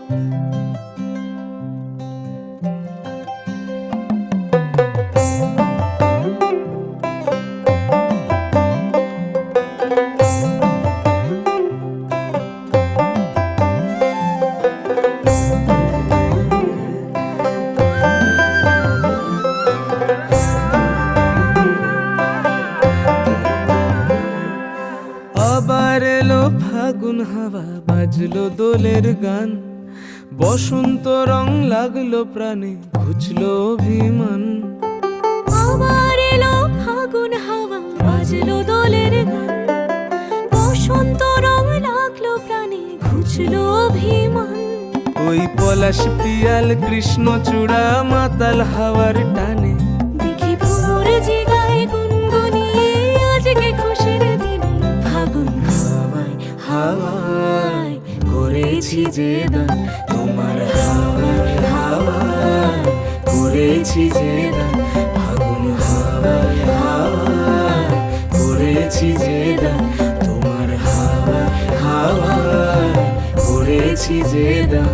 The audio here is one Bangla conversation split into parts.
আবার এলো ফাগুন হাওয়া, বাজলো দোলের গান, বসন্ত রং লাগলো প্রাণে, ঘুচলো অভিমান। আবার এলো ফাগুন হাওয়া, বাজলো দোলের গান, বসন্ত রং লাগলো প্রাণে, ঘুচলো অভিমান। ওই পলাশ পিয়াল কৃষ্ণচূড়া মাতাল হাওয়ার টানে, দেখি ভোর জেগায় গুনগুনিয়ে আজকে খুশির দিনে। ফাগুন হাওয়ায় হাওয়ায় করেছি যে দান, তোমার হাওয়ায় হাওয়ায় করেছি যে দান। ফাগুন হাওয়ায় হাওয়ায় করেছি যে দান, তোমার হাওয়ায় হাওয়ায় করেছি যে দান।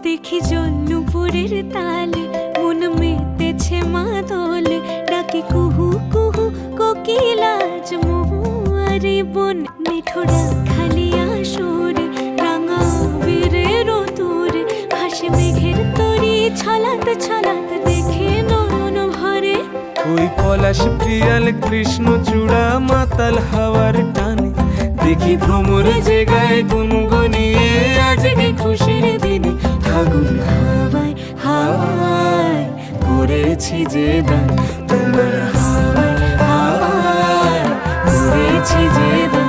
দেখি জন্নুপুরের তালে মন মেতেছে মাদলে, ডাকি কুহু কুহু কোকিলাজ মহুয়ারি বন। মিঠোরা খালি আসরে রাঙা বীরের তোরে, ভাসে মেঘের তরি ছলাত ছলাত দেখে নয়ন ভরে। ওই পলাশ পিয়াল কৃষ্ণচূড়া মাতাল হাওয়ার টানে, দেখি ভ্রমর জেগায় গুনগুনিয়ে আজকে খুশির দিনে। ফাগুন হাওয়ায় হাওয়ায় করেছি যে দান, তোমার হাওয়ায় হাওয়ায় করেছি যে দান।